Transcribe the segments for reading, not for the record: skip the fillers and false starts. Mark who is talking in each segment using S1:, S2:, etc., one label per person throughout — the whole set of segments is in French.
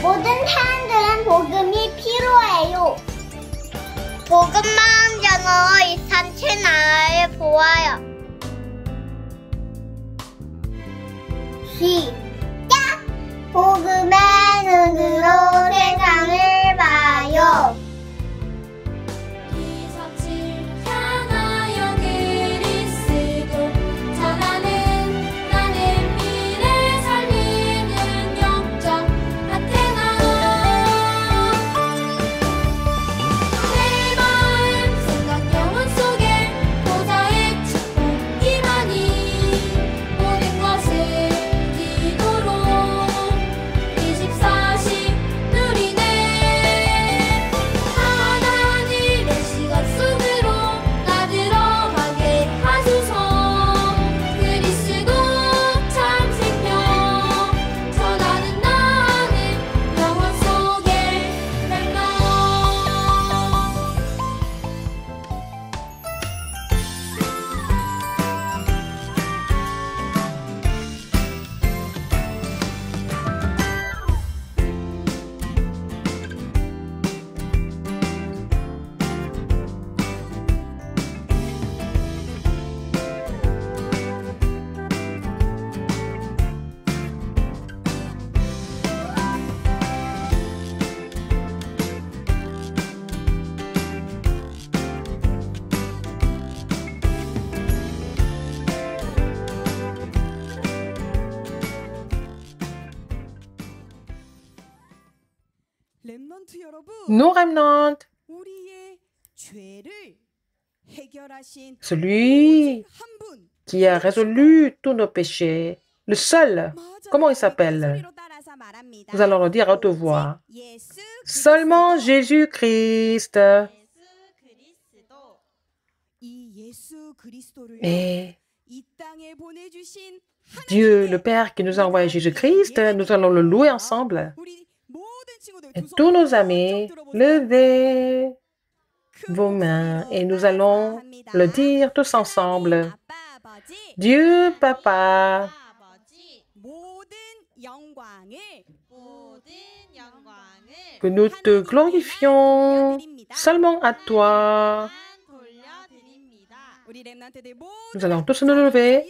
S1: 모든 사람들은 복음이 필요해요. 복음만 전하여 이 산체 나라를 보아요. 시작! 복음의 눈으로 세상을 봐요.
S2: Nous, remnants, celui qui a résolu tous nos péchés, le seul, comment il s'appelle? Nous allons le dire à haute voix. Seulement Jésus-Christ. Et Dieu, le Père qui nous a envoyé Jésus-Christ, nous allons le louer ensemble. Et tous nos amis, levez vos mains et nous allons le dire tous ensemble. Dieu, Papa, que nous te glorifions seulement à toi. Nous allons tous nous lever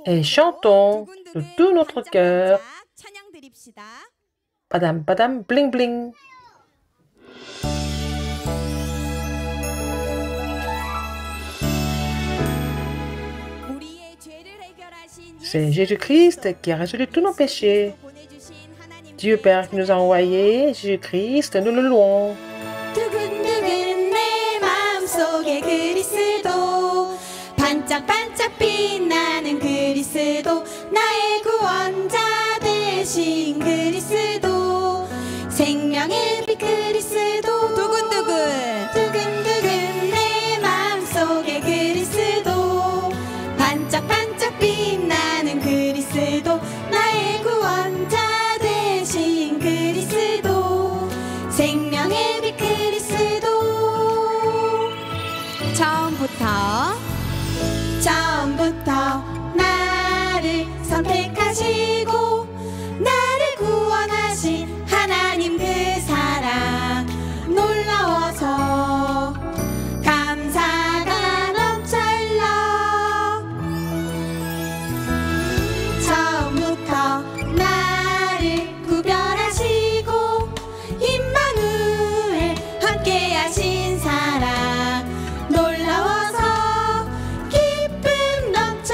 S2: et chantons de tout notre cœur. Padam, padam, bling, bling. C'est Jésus-Christ qui a résolu tous nos péchés. Dieu Père qui nous a envoyé Jésus-Christ, nous le louons.
S3: 반짝반짝 빛나는 그리스도 나의 구원자 되신 그리스도 생명의 빛 그리스도 두근두근 두근두근 내 마음속에 그리스도 반짝반짝 빛나는 그리스도 나의 구원자 되신 그리스도 생명의 빛 그리스도 처음부터 나를 선택하시고 나를 구원하신 하나님 그 사랑 놀라워서 감사가 넘쳐 흘러 처음부터 나를 구별하시고 임마누엘 함께하신 사랑 놀라워서 기쁨 넘쳐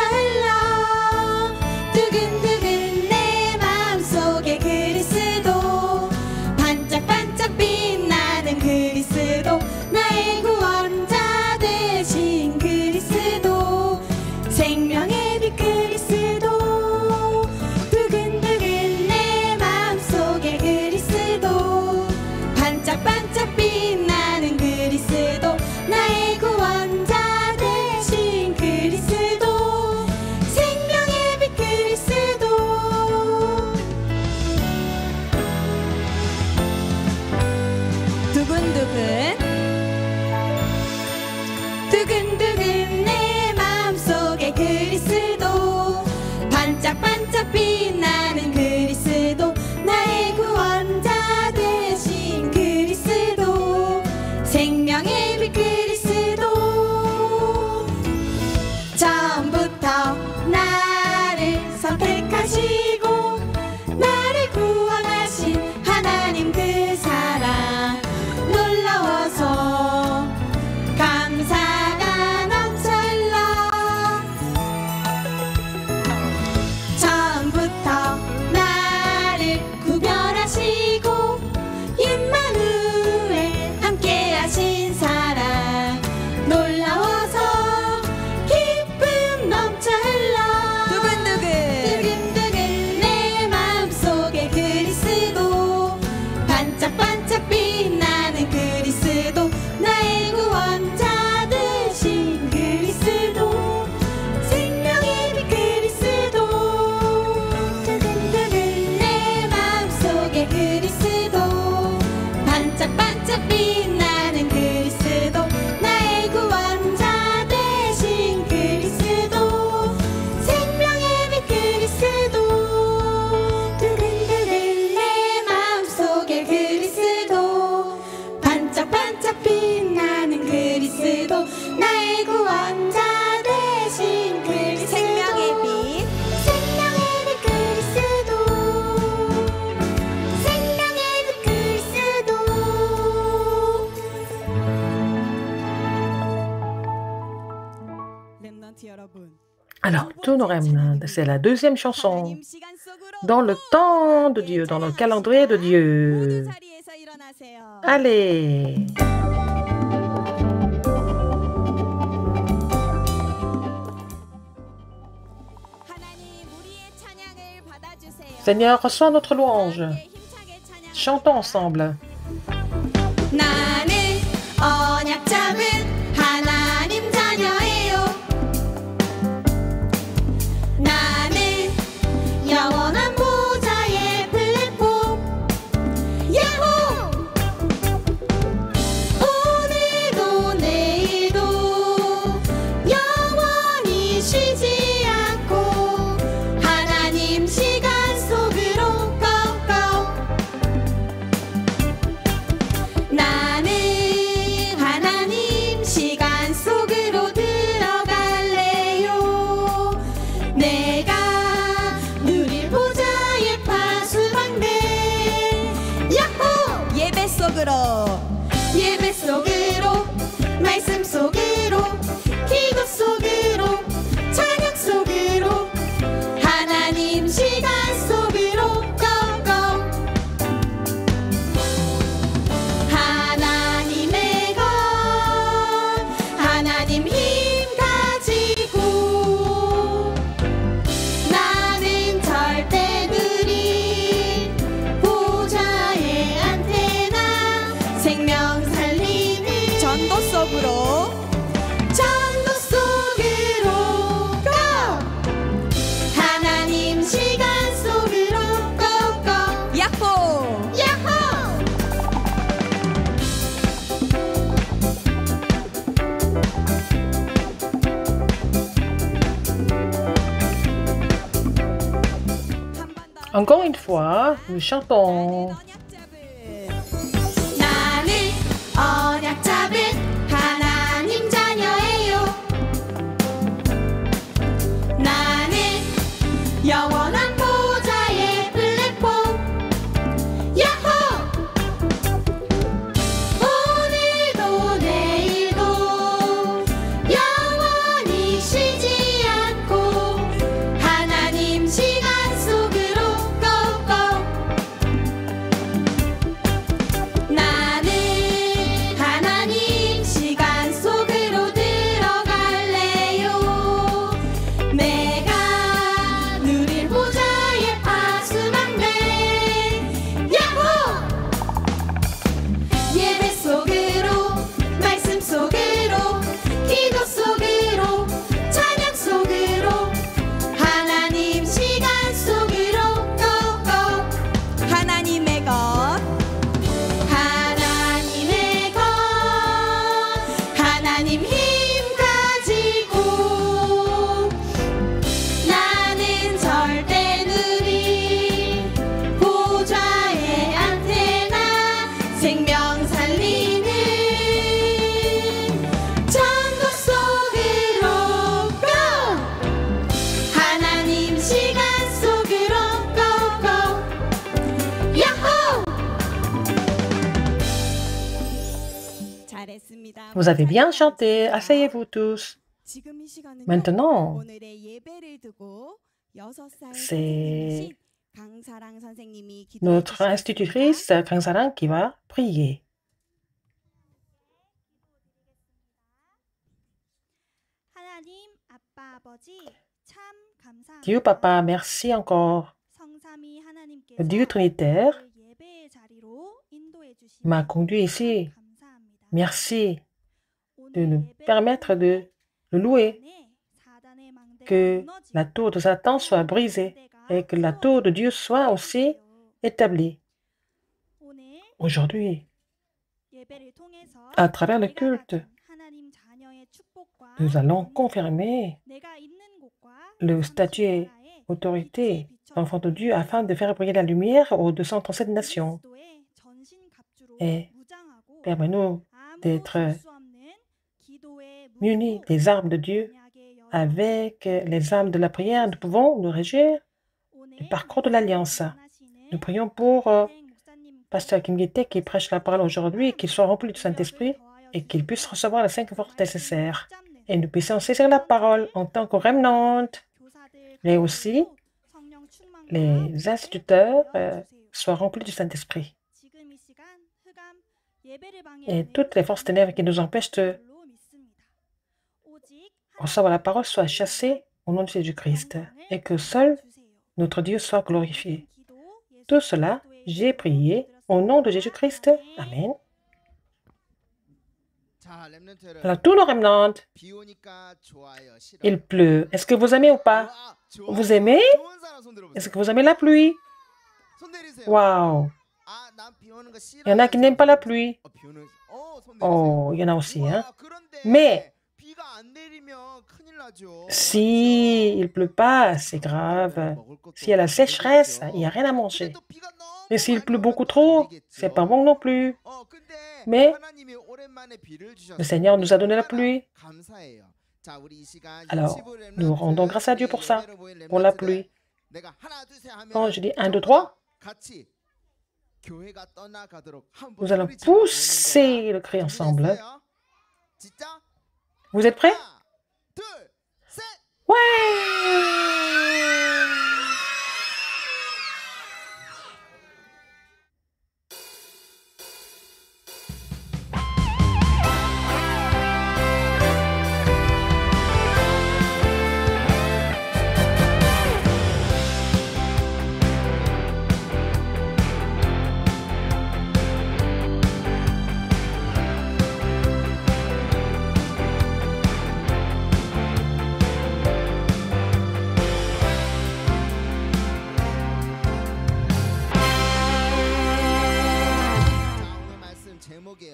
S3: 나의 구원자 되신 그리스도 생명의 빛
S1: 그리스도 생명의 빛 그리스도
S3: 렘넌트 여러분
S2: Alors, tous nos remnants, c'est la deuxième chanson.
S3: 하나님 시간 속으로
S2: Dans le temps de Dieu, dans le calendrier de
S3: 모두
S2: Dieu.
S3: 자리에서 일어나세요.
S2: Allez!
S3: 하나님 우리의 찬양을 받아주세요.
S2: Seigneur, reçois notre louange.
S3: 함께 힘차게 찬양.
S2: Chantons ensemble.
S3: 나는 언약 잡은 하나님 자녀예요. 나는 영원한 보좌의 플랫폼 야호 오늘도 내일도 영원히 쉬지 않고 하나님 시간 속으로 고고 나는 하나님 시간 속으로 들어갈래요. 내가 누릴 보좌의 파수방대 야호 예배 속으로 말씀 속으로 기도 속으로 찬양 속으로 하나님 시간 속으로 고고 하나님의 것 하나님 힘 가지고 나는 절대 느린 보좌의 안테나 생명 살리는 전도 속으로 고 하나님 시간 속으로 고고 야호
S2: Encore une fois, nous chantons.
S3: 나는 언약 잡은 하나님 자녀예요. 나는 영원한 보좌의 플랫폼 야호 오늘도 내일도 영원히 쉬지 않고 하나님 시간 속으로 고고 나는 하나님 시간 속으로 들어갈래요. 내가 누릴 보좌의 파수방대 야호 예배 속으로 말씀 속으로 기도 속으로 찬양 속으로 하나님 시간 속으로 고고 하나님의 것 하나님의 것 하나님 힘 가지고 나는 절대 느린 보좌의 안테나 생명 살리는 전도 속으로 고 하나님 시간 속으로 고고 야호 잘했습니다.
S2: Vous avez bien chanté. Asseyez-vous tous.
S3: 지금 이 시간은요,
S2: Maintenant,
S3: 오늘의 예배를 두고 6살
S2: c'est
S3: 강사랑 선생님이
S2: notre institutrice, Kang Sarang, qui va prier.
S1: 하나님 아빠 아버지 참 감사합니다.
S2: Dieu Papa, merci encore.
S1: 성삼위 하나님께서
S2: Le Dieu Trinitaire
S1: 저를 예배의 자리로 인도해 주시니
S2: m'a conduit ici.
S1: 감사합니다.
S2: Merci de
S1: 오늘
S2: nous
S1: 예배를
S2: permettre de le louer,
S1: 통해 사단의 망대가
S2: que
S1: 무너지고
S2: la tour de Satan soit brisée
S1: 망대가
S2: et que la tour de Dieu soit aussi établie.
S1: 오늘
S2: Aujourd'hui,
S1: 예배를 통해서
S2: à travers le
S1: 내가
S2: culte,
S1: 가진 하나님 자녀의 축복과
S2: nous allons
S1: 권위를
S2: confirmer
S1: 내가 있는 곳과
S2: le
S1: 삼십
S2: statut
S1: 나라에
S2: autorité
S1: 빛이
S2: d'enfant de
S1: 비춰지도록
S2: Dieu afin de faire briller la lumière aux 237 nations.
S1: 그리스도의 전신 갑주로
S2: Et
S1: 무장하고
S2: permets-nous
S1: 아무도
S2: d'être
S1: 질 수 없는 기도의
S2: munis des armes de Dieu, avec les armes de la prière, nous pouvons nous régir du parcours de l'Alliance. Nous prions pour Pasteur Kim Gi-tae qui prêche la parole aujourd'hui, qu'il soit rempli du Saint-Esprit et qu'il puisse recevoir les 5 forces nécessaires. Et nous puissions saisir la parole en tant que remnant. Mais aussi, les instituteurs soient remplis du Saint-Esprit. Et toutes les forces ténèbres qui nous empêchent de recevoir la parole soient chassées au nom de Jésus-Christ et que seul notre Dieu soit glorifié. Tout cela, j'ai prié au nom de Jésus-Christ. Amen. Alors, tous nos remnants, il pleut. Est-ce que vous aimez ou pas? Vous aimez? Est-ce que vous aimez la pluie? Waouh! Il y en a qui n'aiment pas la pluie. Oh, il y en a aussi, hein? Mais si il pleut pas, c'est grave. S'il y a la sécheresse, il n'y a rien à manger. Et s'il pleut beaucoup trop, c'est pas bon non plus. Mais le Seigneur nous a donné la pluie. Alors, nous rendons grâce à Dieu pour ça, pour la pluie. Quand je dis 1, 2, 3, nous allons pousser le cri ensemble. Vous êtes prêts? Ouais!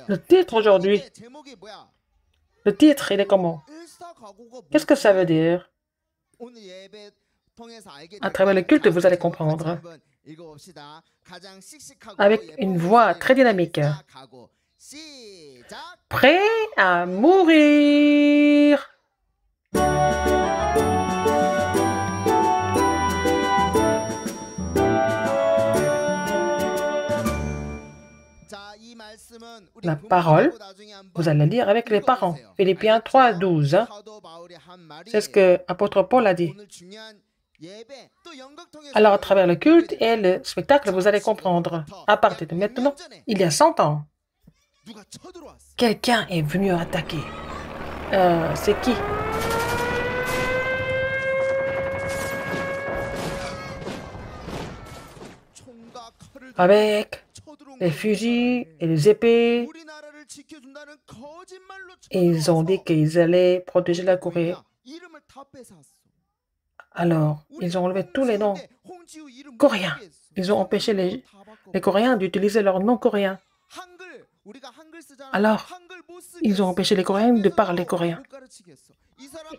S2: Le titre aujourd'hui, le titre, il est comment? Qu'est-ce que ça veut dire? À travers le culte, vous allez comprendre. Avec une voix très dynamique. Prêt à mourir. La parole, vous allez lire avec les parents. Philippiens 3, 12. C'est ce que l'apôtre Paul a dit. Alors, à travers le culte et le spectacle, vous allez comprendre. À partir de maintenant, il y a 100 ans, quelqu'un est venu attaquer. C'est qui? Avec les fusils et les épées, ils ont dit qu'ils allaient protéger la Corée. Alors, ils ont enlevé tous les noms coréens. Ils ont empêché les Coréens d'utiliser leurs noms coréens. Alors, ils ont empêché les Coréens de parler coréen.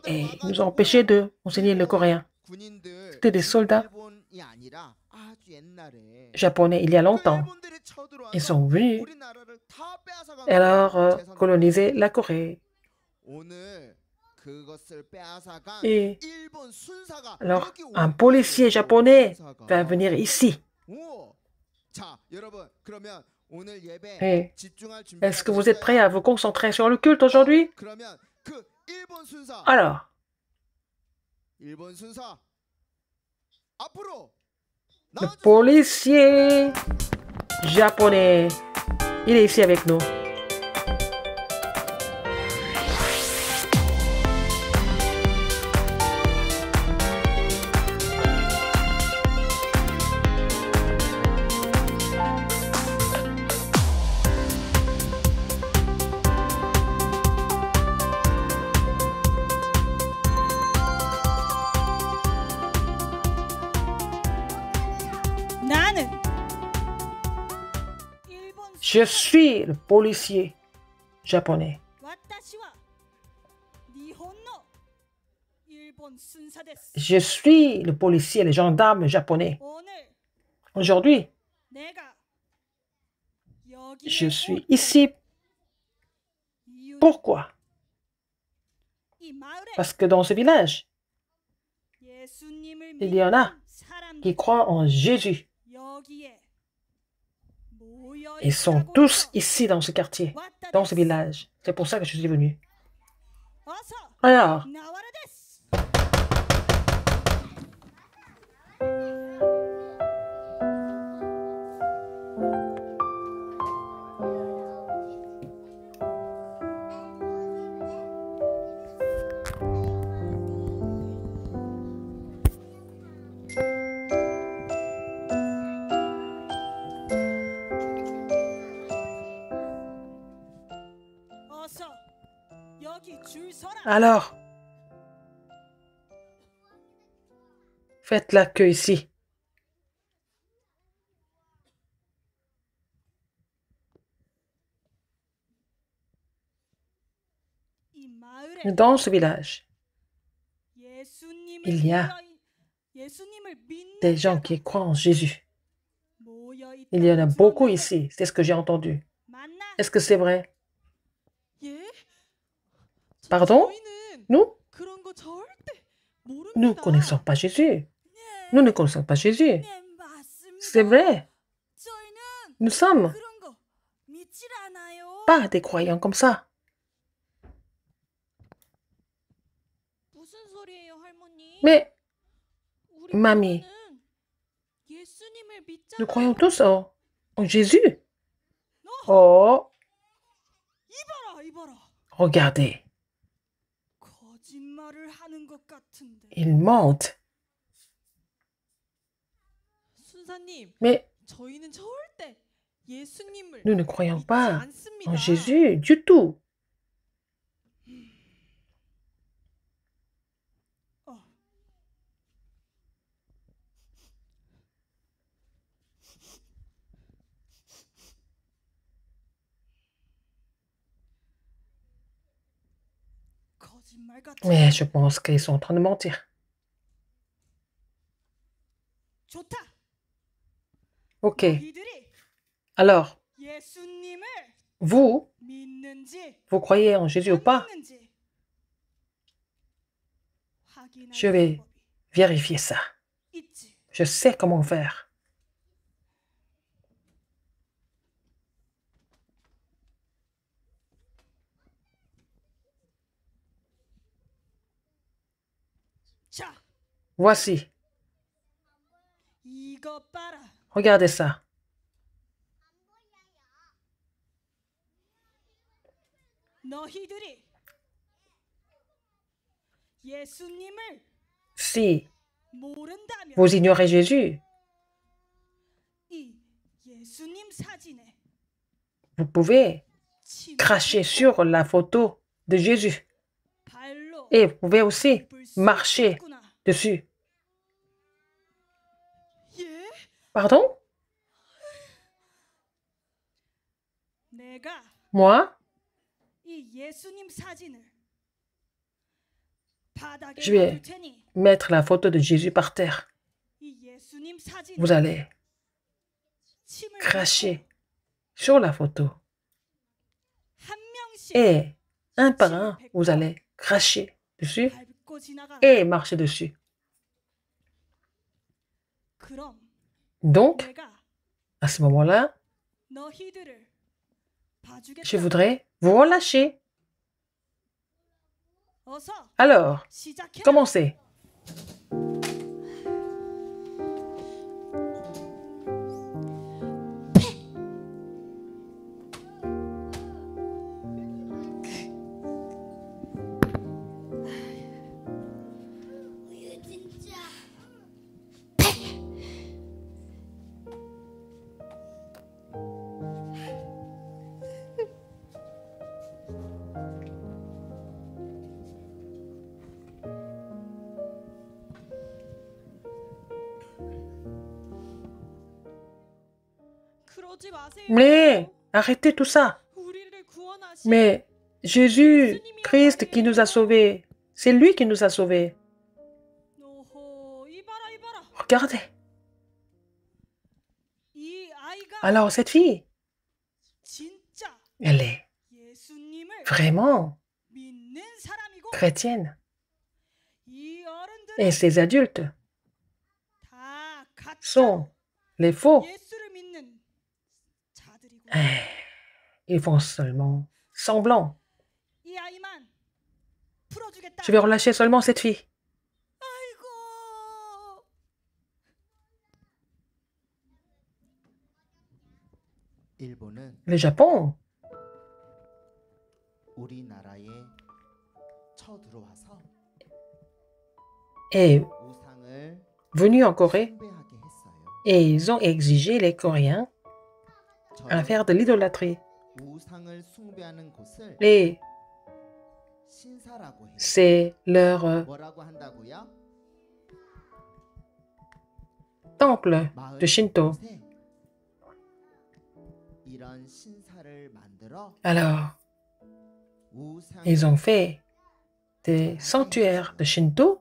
S2: Et ils nous ont empêché d'enseigner le coréen. C'était des soldats japonais il y a longtemps. Ils sont venus et alors coloniser la Corée. Et alors, un policier japonais va venir ici. Et est-ce que vous êtes prêts à vous concentrer sur le culte aujourd'hui? Alors, le policier japonais, il est ici avec nous. Je suis le policier japonais. Je suis le policier, le gendarme japonais. Aujourd'hui, je suis ici. Pourquoi? Parce que dans ce village,
S1: il
S2: il y en a qui croient en Jésus. Ils sont tous ici dans ce quartier, dans ce village. C'est pour ça que je suis venu. Alors, alors, faites la queue ici. Dans ce village, il y a des gens qui croient en Jésus. Il y en a beaucoup ici, c'est ce que j'ai entendu. Est-ce que c'est vrai? Pardon? Nous ne connaissons pas Jésus. Nous ne connaissons pas Jésus. C'est vrai. Nous sommes pas des croyants comme ça. Mais, mamie, nous croyons tous en Jésus. Oh, regardez, il mentent. Mais nous ne croyons pas en Jésus du tout. Mais je pense qu'ils sont en train de mentir. Ok. Alors, vous croyez en Jésus ou pas? Je vais vérifier ça. Je sais comment faire. Voici. Regardez ça. Si vous ignorez Jésus, vous pouvez cracher sur la photo de Jésus. Et vous pouvez aussi marcher dessus. Pardon? Moi, je vais mettre la photo de Jésus par terre. Vous allez cracher sur la photo. Et un par un, vous allez cracher dessus et marcher dessus. Donc, à ce moment-là, je voudrais vous relâcher. Alors, commencez. Mais arrêtez tout ça. Mais Jésus, Christ qui nous a sauvés, c'est lui qui nous a sauvés. Regardez. Alors cette fille, elle est vraiment chrétiennes
S1: 이
S2: et
S1: 어른들은
S2: ces adultes
S1: 다 가짜
S2: sont les faux.
S1: 예수를 믿는 자들이고
S2: Ils font seulement semblant.
S1: 이 아이만 풀어주겠다.
S2: Je vais relâcher seulement cette fille.
S1: 아이고
S4: 일본은
S2: Le Japon
S4: 우리나라에 쳐들어와서
S2: est
S4: 우상을
S2: venu en Corée
S4: 숭배하게 했어요.
S2: et ils ont exigé les Coréens à
S4: 저는
S2: faire de l'idolâtrie.
S4: 우상을 숭배하는 곳을
S2: Et
S4: 신사라고 해요.
S2: c'est leur
S4: 뭐라고 한다고요?
S2: temple
S4: 마을
S2: de Shinto.
S4: 곳에 이런 신사를 만들어
S2: Alors,
S4: 우상
S2: ils ont fait des sanctuaires de Shinto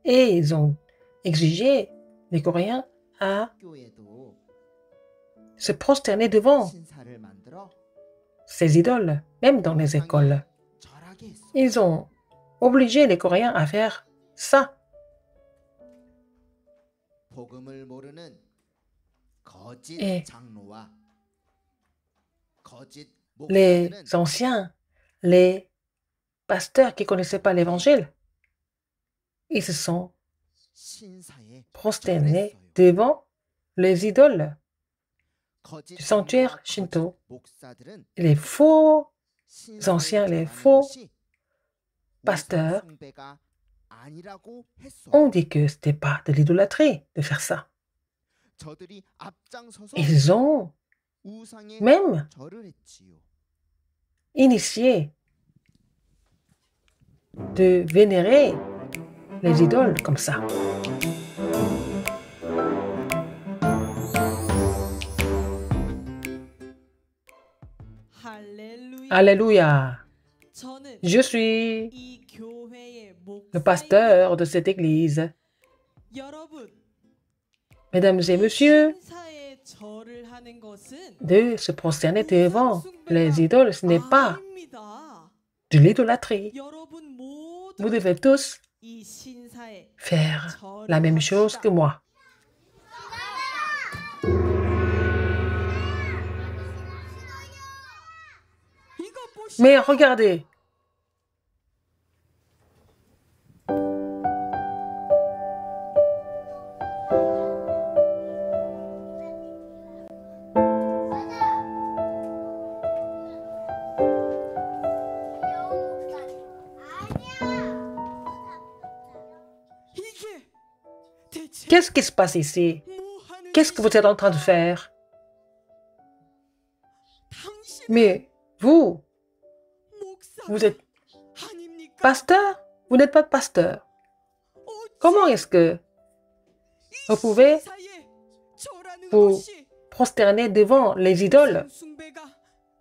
S2: et ils ont exigé les Coréens à
S4: 학교에도
S2: se prosterner devant
S4: 신사를 만들어
S2: ces idoles, même dans les écoles.
S4: 절하게 했어.
S2: Ils ont obligé les Coréens à faire ça.
S4: 복음을 모르는 거짓
S2: 예.
S4: 장로와 거짓
S2: Les
S4: 목사들은
S2: anciens, les pasteurs qui ne connaissaient pas l'évangile, ils se sont
S4: 신사에
S2: prosternés
S4: 절했어요.
S2: devant les idoles.
S4: 거짓
S2: du sanctuaire
S4: 장로와
S2: Shinto.
S4: 거짓 목사들은
S2: Les faux
S4: 신사에
S2: anciens, les
S4: 절하는
S2: faux
S4: 것이
S2: pasteurs
S4: 우상 숭배가 아니라고 했어요.
S2: ont dit que c'était pas de l'idolâtrie de faire ça.
S4: 저들이 앞장서서
S2: Ils ont
S4: 우상에
S2: même
S4: 절을 했지요.
S2: initié de vénérer les idoles comme ça.
S5: 할렐루야.
S2: Alléluia.
S5: 저는
S2: Je suis
S5: 이 교회의
S2: le pasteur de cette église.
S5: 여러분,
S2: Mesdames et messieurs,
S5: 신사에 절을 하는 것은
S2: de se prosterner devant les idoles, ce n'est pas
S5: 아닙니다.
S2: de l'idolâtrie.
S5: 여러분 모두
S2: Vous devez tous
S5: 이 신사에
S2: faire
S5: 절을
S2: la même chose
S5: 합시다.
S2: que moi.
S5: 이거 보시오.
S2: Mais regardez,
S5: 이게 대체
S2: qu'est-ce qui se passe ici?
S5: 뭐 하는
S2: Qu'est-ce que vous êtes en train de faire?
S5: 당신
S2: Mais vous,
S5: 목사
S2: vous êtes
S5: 아닙니까?
S2: pasteur? Vous n'êtes pas pasteur.
S5: 어찌
S2: Comment est-ce que vous pouvez
S5: 신사에 절하는
S2: vous
S5: 것이
S2: prosterner devant les idoles
S5: 숭배가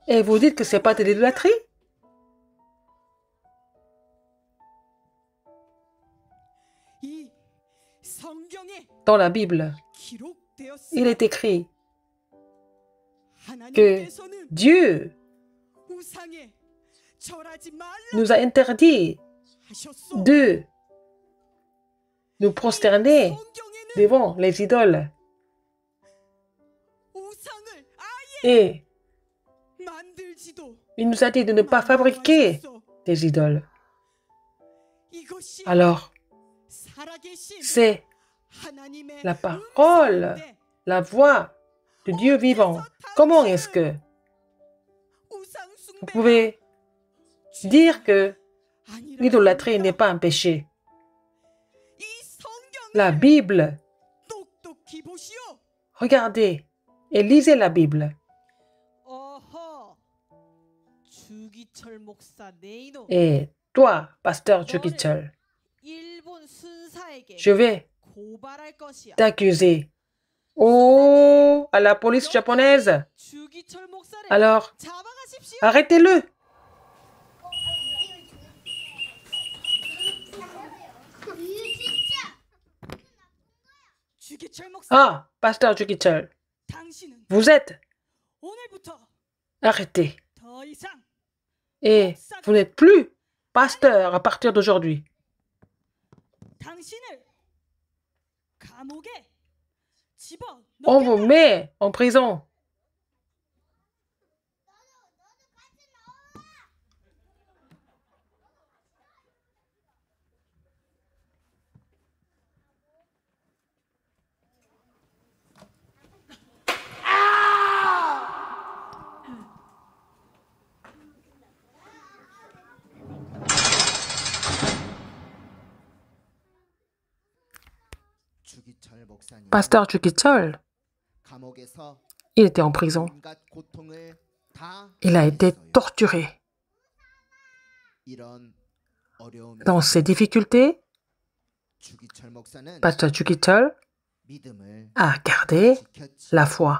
S2: et vous dites que c'est pas de l'idolâtrie?
S5: 이 성경에
S2: Dans la Bible, il
S5: 기록되었습니다.
S2: est écrit
S5: 하나님께서는
S2: Dieu
S5: 우상에 절하지 말라
S2: nous a interdit
S5: 하셨소.
S2: de nous prosterner
S5: 성경에는
S2: devant les idoles
S5: 우상을
S2: et
S5: 만들지도
S2: il nous a dit de ne pas fabriquer
S5: 말라고 하셨소.
S2: des idoles.
S5: 이것이
S2: Alors,
S5: 살아계신
S2: c'est
S5: 하나님의
S2: la parole,
S5: 음성인데
S2: la voix de Dieu vivant. Comment est-ce que
S5: 우상
S2: vous
S5: 숭배가
S2: pouvez dire que
S5: 아니라고
S2: l'idolâtrie
S5: 합니까?
S2: n'est pas un péché?
S5: 이 성경을
S2: La Bible,
S5: 똑똑히 보시오.
S2: regardez et lisez la Bible.
S5: 어허, 주기철 목사 네이노
S2: Et toi, pasteur Chukichol,
S5: 일본 순사에게
S2: je vais
S5: 고발할 것이야.
S2: t'accuser. Oh, à la police japonaise.
S5: 주기철 목사를
S2: Alors,
S5: 잡아가십시오.
S2: arrêtez-le.
S5: 주기철 목사,
S2: Ah, pasteur Chukichol,
S5: 당신은
S2: vous êtes
S5: 오늘부터
S2: arrêté.
S5: 더 이상
S2: Et vous n'êtes plus pasteur à partir d'aujourd'hui.
S1: 당신을 감옥에 집어
S2: On vous
S1: 넣겠다.
S2: met en prison.
S4: 주기철 목사님
S2: Pasteur Chukichol,
S4: 감옥에서
S2: il était en prison.
S4: 온갖 고통을 다
S2: Il a été
S4: 당했어요.
S2: torturé.
S4: 이런 어려움
S2: Dans ses difficultés,
S4: 주기철 목사는
S2: Pasteur Chukichol
S4: 믿음을
S2: a gardé
S4: 지켰지.
S2: la foi.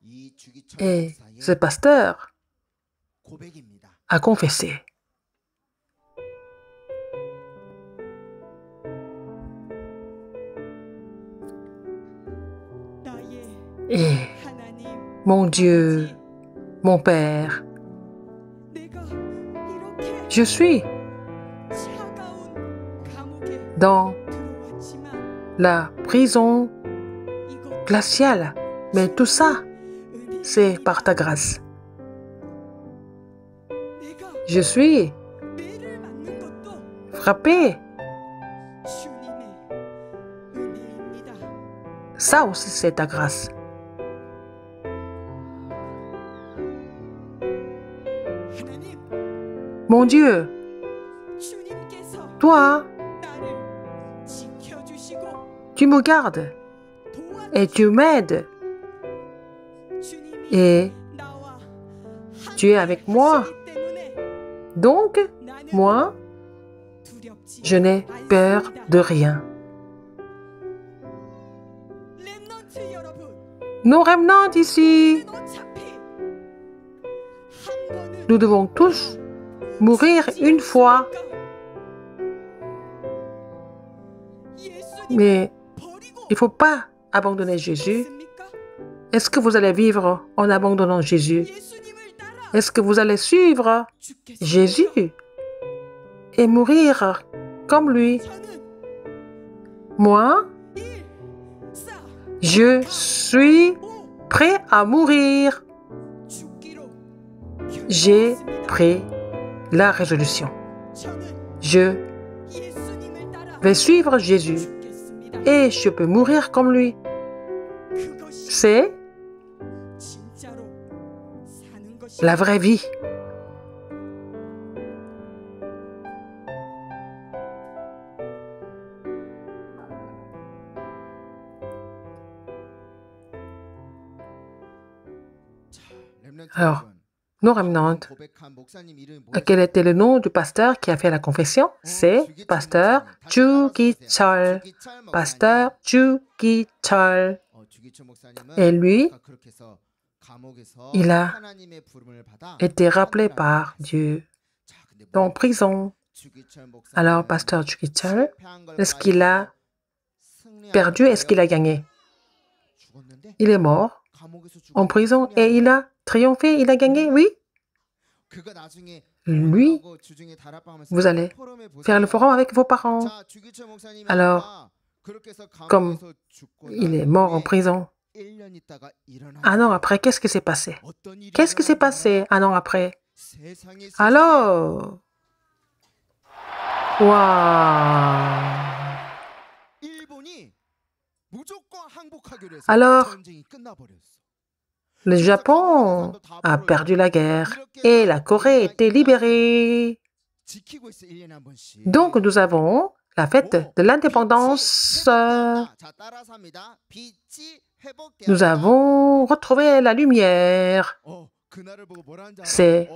S4: 이 주기철
S2: Et
S4: 목사의
S2: ce pasteur
S4: 고백입니다.
S2: a confessé.
S1: 나의
S2: Et
S1: 하나님,
S2: mon Dieu, mon Père,
S1: 내가 이렇게
S2: je suis
S1: 차가운 감옥에
S2: dans
S1: 들어왔지만
S2: la prison
S1: 이것
S2: glaciale. Mais tout ça,
S1: 은혜입니다.
S2: c'est par ta grâce.
S1: 내가
S2: Je suis
S1: 매를 맞는 것도
S2: frappé.
S1: 주님의 은혜입니다.
S2: Ça aussi, c'est ta grâce.
S1: 하나님,
S2: Mon Dieu,
S1: 주님께서
S2: toi,
S1: 나를 지켜주시고
S2: tu me gardes et tu m'aides
S1: 주님이
S2: et
S1: 나와
S2: tu es avec moi.
S1: 함께하시기 때문에
S2: Donc,
S1: 나는
S2: moi,
S1: 두렵지
S2: je n'ai peur
S1: 않습니다.
S2: de rien.
S1: 렘넌트 여러분,
S2: Nos remnants ici,
S1: 우리는 어차피 한 번은
S2: nous devons tous mourir une fois,
S1: 예수님
S2: mais
S1: 버리고
S2: il ne faut pas abandonner Jésus.
S1: 있습니까?
S2: Est-ce que vous allez vivre en abandonnant Jésus?
S1: 예수님을 따라
S2: Est-ce que vous allez suivre
S1: 죽겠습니까?
S2: Jésus et mourir comme lui?
S1: 저는
S2: Moi,
S1: 1, 4,
S2: je suis
S1: 5
S2: prêt à mourir.
S1: 죽기로
S2: J'ai
S1: 결정했습니다.
S2: pris la résolution.
S1: 저는
S2: Je
S1: 예수님을 따라
S2: vais suivre Jésus
S1: 죽겠습니다.
S2: et je peux mourir comme lui.
S1: 그것이
S2: C'est
S1: 진짜로 사는 것이
S2: la vraie vie. Alors, nos remnants.
S4: 고백한 목사님 이름이
S2: Quel était le nom du pasteur qui a fait la confession? C'est pasteur Chukichol. Pasteur Chukichol. Et lui, il a été rappelé par Dieu en prison. Alors, pasteur Chukichol, est-ce qu'il a perdu? Est-ce qu'il a gagné? Il est mort en prison et il a triomphé, il a gagné, oui. Lui, vous allez faire le forum avec vos parents. Alors, comme il est mort en prison, un an après, qu'est-ce qui s'est passé? Qu'est-ce qui s'est passé un an après? Alors, waouh! Alors, le Japon a perdu la guerre et la Corée a été libérée. Donc, nous avons la fête de l'indépendance. Nous avons retrouvé la lumière. C'est-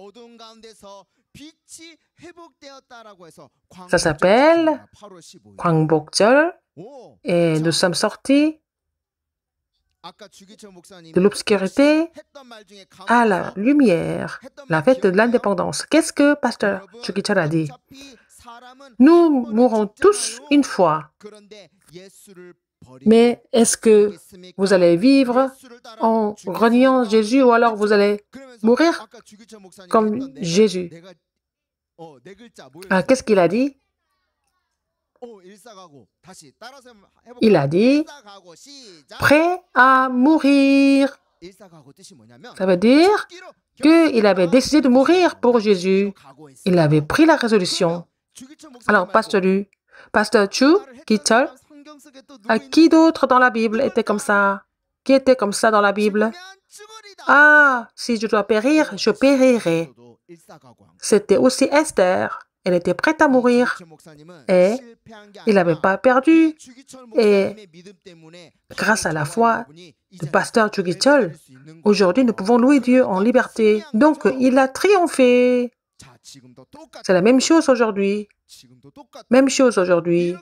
S2: Ça s'appelle Gwangbokjeol et nous sommes sortis de l'obscurité à la lumière, la fête de l'indépendance. Qu'est-ce que Pasteur Chukichol a dit? Nous mourrons tous une fois. Mais est-ce que vous allez vivre en reniant Jésus ou alors vous allez mourir comme Jésus?
S4: 네 글자 뭐예요?
S2: Qu'est-ce qu'il a dit?
S4: 일사가고. 다시 따라서 한번 해볼까요?
S2: Il a dit
S4: 일사가고 시작.
S2: prêt à mourir.
S4: 일사가고 뜻이 뭐냐면
S2: Ça veut dire qu'il avait décidé de mourir pour Jésus. Il avait pris la résolution. Alors, Pasteur Chu Gichol, qui d'autre dans la Bible était comme ça? Qui était comme ça dans la Bible? Ah, si je dois périr, je périrai. C'était aussi Esther. Elle était prête à mourir et il n'avait pas perdu. Et grâce à la foi du pasteur Chu Gichol, aujourd'hui nous pouvons louer Dieu en liberté. Donc il a triomphé. C'est la même chose aujourd'hui. Même chose aujourd'hui.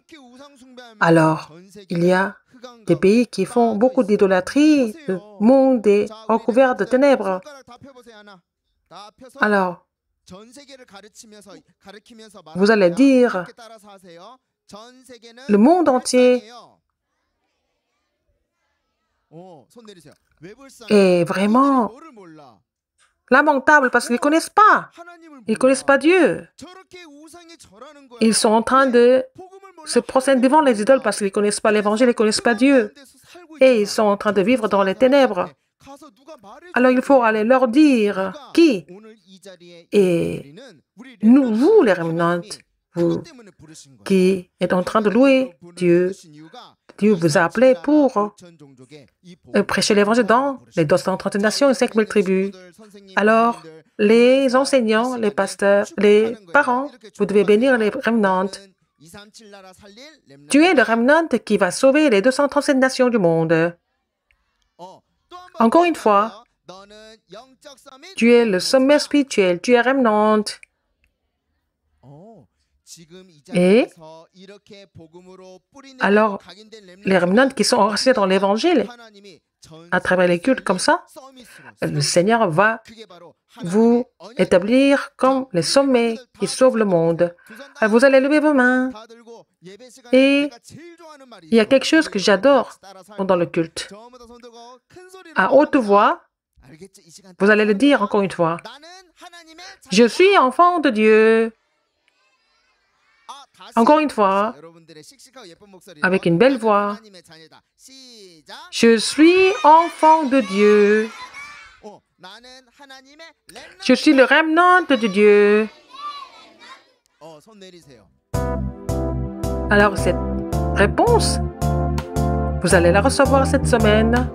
S2: Alors, il y a des pays qui font beaucoup d'idolâtrie. Le monde est recouvert de ténèbres. Alors, vous allez dire, le monde entier est vraiment lamentable parce qu'ils ne connaissent pas. Ils ne connaissent pas Dieu. Ils sont en train de se prosterner devant les idoles parce qu'ils ne connaissent pas l'Évangile, ils ne connaissent pas Dieu. Et ils sont en train de vivre dans les ténèbres. Alors il faut aller leur dire qui. Et nous, vous les remnants, vous qui êtes en train de louer Dieu, Dieu vous a appelé pour prêcher l'évangile dans les 230 nations et 5000 tribus. Alors, les enseignants, les pasteurs, les parents, vous devez bénir les remnants. Tu es le remnant qui va sauver les 237 nations du monde. Encore une fois, tu es le sommet spirituel, tu es remnant. Et alors, les remnants qui sont enracinés dans l'évangile, à travers les cultes comme ça, le Seigneur va vous établir comme les sommets qui sauvent le monde. Alors, vous allez lever vos mains. Et il y a quelque chose que j'adore pendant le culte. À haute voix, vous allez le dire encore une fois. Je suis enfant de Dieu. Encore une fois, avec une belle voix. Je suis enfant de Dieu. Je suis le remnant de Dieu. Alors, cette réponse, vous allez la recevoir cette semaine.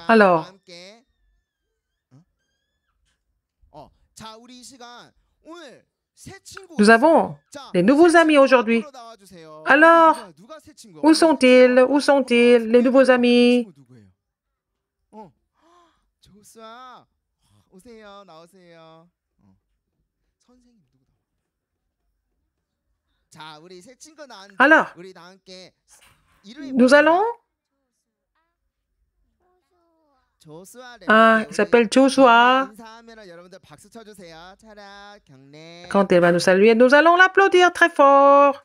S2: Alors, nous avons des nouveaux amis aujourd'hui. Alors, où sont-ils? Où sont-ils, les nouveaux amis? Alors, nous allons... Ah, il s'appelle Joshua. Quand elle va nous saluer, nous allons l'applaudir très fort.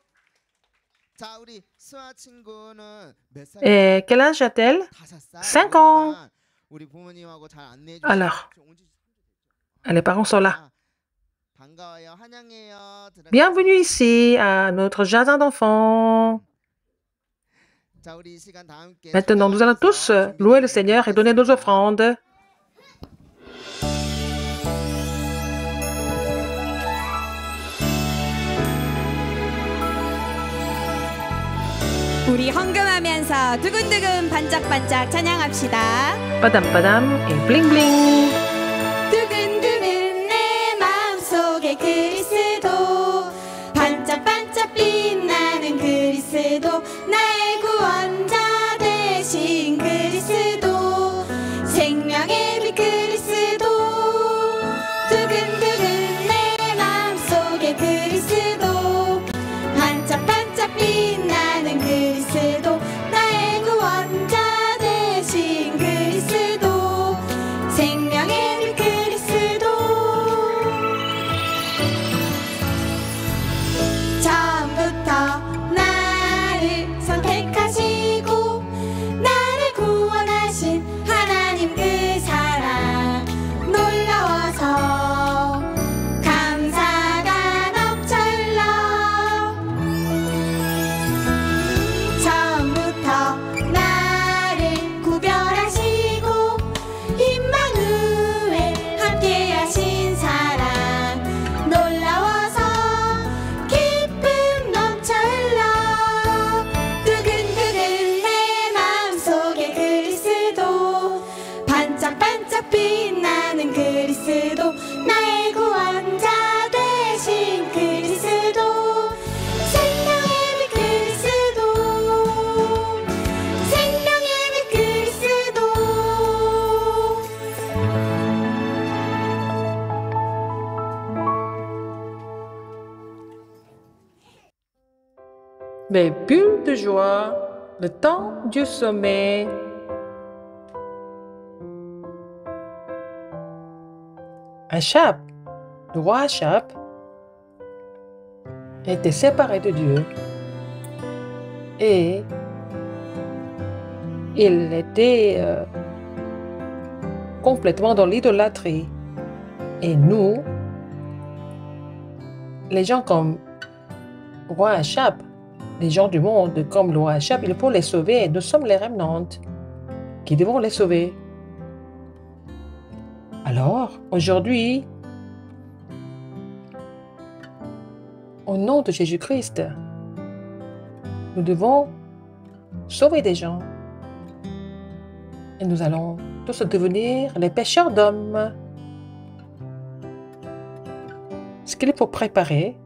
S2: Et quel âge a-t-elle? 5 ans. Alors, les parents sont là. Bienvenue ici à notre jardin d'enfants. Maintenant, nous allons tous louer le Seigneur et donner nos offrandes.
S3: 우리 헌금하면서 두근두근 반짝반짝 찬양합시다.
S2: Padam padam et bling bling.
S3: 두근두근 내 마음속에 그리스도 반짝반짝 빛나는 그리스도 나의 구원자 되신 그리스도 생명의 빛 그리스도 두근두근 내 마음속에 그리스도 반짝반짝 빛나는 그리스도 나의 구원자 되신 그리스도 생명의
S2: les bulles de joie, le temps du sommet. Achab, le roi Achab, était séparé de Dieu et il était complètement dans l'idolâtrie. Et nous, les gens comme roi Achab, les gens du monde comme le roi Achab, il faut les sauver. Nous sommes les remnants qui devons les sauver. Alors, aujourd'hui, au nom de Jésus-Christ, nous devons sauver des gens. Et nous allons tous devenir les pêcheurs d'hommes. Ce qu'il faut préparer,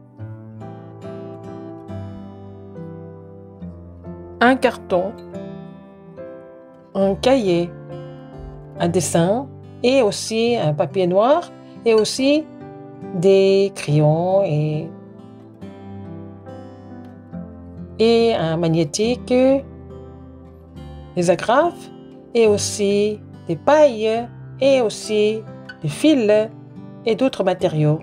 S2: un carton, un cahier, un dessin et aussi un papier noir et aussi des crayons et un magnétique, des agrafes et aussi des pailles et aussi des fils et d'autres matériaux.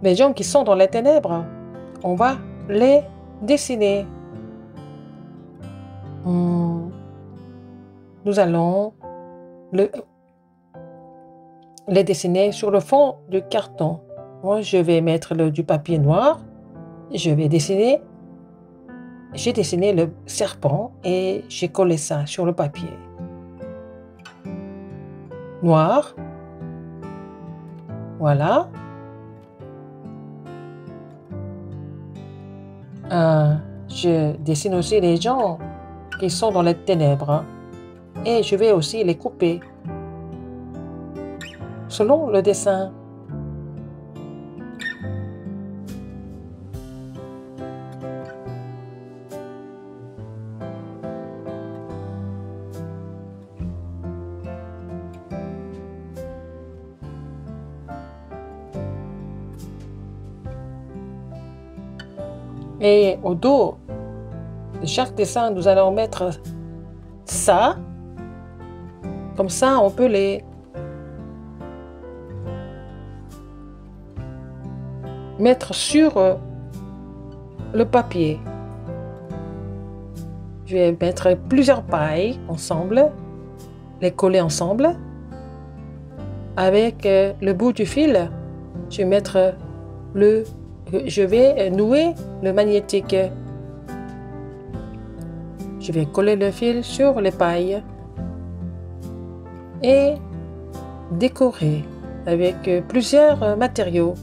S2: Les gens qui sont dans les ténèbres, on va les dessiner. Nous allons les dessiner sur le fond du carton. Moi, je vais mettre du papier noir. Je vais dessiner. J'ai dessiné le serpent et j'ai collé ça sur le papier. Noir. Voilà. Je dessine aussi les gens qui sont dans les ténèbres et je vais aussi les couper selon le dessin. Et au dos de chaque dessin, nous allons mettre ça. Comme ça, on peut les mettre sur le papier. Je vais mettre plusieurs pailles ensemble, les coller ensemble. Avec le bout du fil, je vais nouer le magnétique. Je vais coller le fil sur les pailles et décorer avec plusieurs matériaux.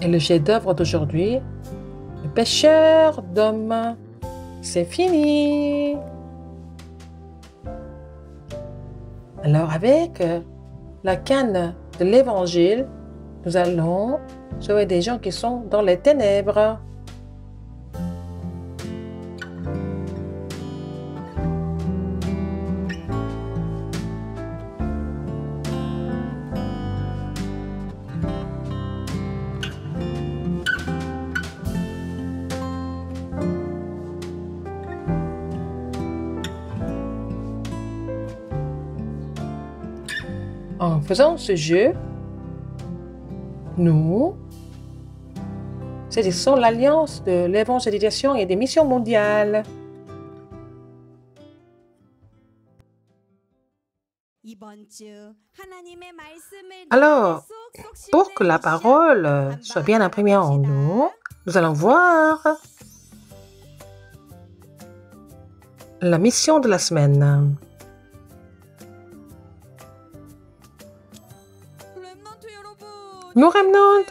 S2: Et le chef-d'œuvre d'aujourd'hui, le pêcheur d'hommes, c'est fini. Alors avec la canne de l'évangile, nous allons sauver des gens qui sont dans les ténèbres. En faisant ce jeu, nous saisissons l'alliance de l'évangélisation et des missions mondiales. Alors, pour que la parole soit bien imprimée en nous, nous allons voir la mission de la semaine. Nous remnants,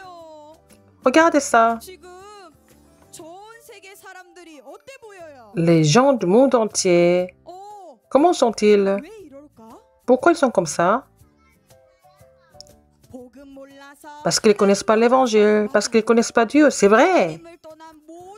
S2: regardez ça. Les gens du monde entier, comment sont-ils? Pourquoi ils sont comme ça? Parce qu'ils ne connaissent pas l'évangile, parce qu'ils ne connaissent pas Dieu. C'est vrai.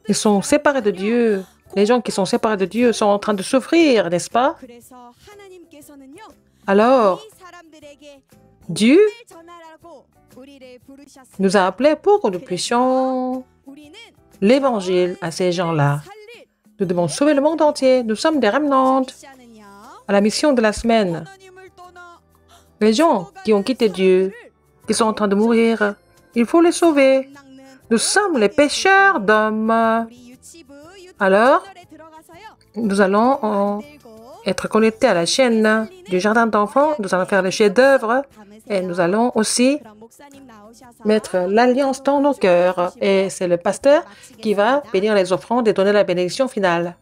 S2: Ils sont séparés de Dieu. Les gens qui sont séparés de Dieu sont en train de souffrir, n'est-ce pas?
S1: 그래서 하나님께서는요.
S2: Alors,
S1: 이 사람들에게
S2: Dieu
S1: 복음을 전하라고 우리를 부르셨습니다.
S2: nous a appelés pour que nous puissions
S1: 우리는
S2: l'évangile à ces gens-là.
S1: 살릴
S2: Nous devons sauver le monde entier. Nous sommes des remnants.
S1: 미션은요.
S2: À la mission de la semaine,
S1: 하나님을 떠나
S2: les gens qui ont quitté Dieu, qui sont en train de mourir, il faut les sauver.
S1: 낚는
S2: Nous sommes les pêcheurs d'hommes.
S1: 우리 유치부
S2: Alors,
S1: 채널에 들어가서요.
S2: nous allons
S1: 만들고
S2: être connectés à la chaîne du jardin d'enfants. Nous allons faire des chefs-d'œuvre et nous allons aussi
S1: 그럼 목사님 나오셔서
S2: mettre l'alliance dans nos cœurs. Et c'est le pasteur qui va bénir les offrandes et donner la bénédiction finale.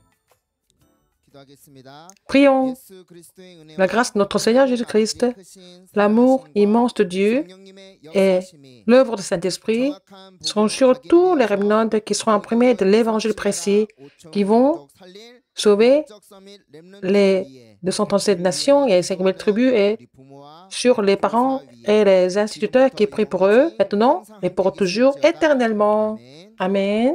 S4: 기도하겠습니다.
S2: Prions.
S4: 예수 그리스도의 은혜와
S2: La grâce de notre Seigneur Jésus-Christ,
S4: 크신
S2: l'amour
S4: 사랑하심과
S2: immense de Dieu
S4: 성령님의
S2: et
S4: 역사심이
S2: l'œuvre du Saint-Esprit
S4: 정확한
S2: seront
S4: 복음을
S2: sur
S4: 가게
S2: tous les
S4: 하여
S2: remnants qui seront imprimés de l'évangile précis qui vont sauver les 237 nations et 5000 tribus et sur les parents et les instituteurs qui prient pour eux maintenant et pour toujours éternellement. Amen.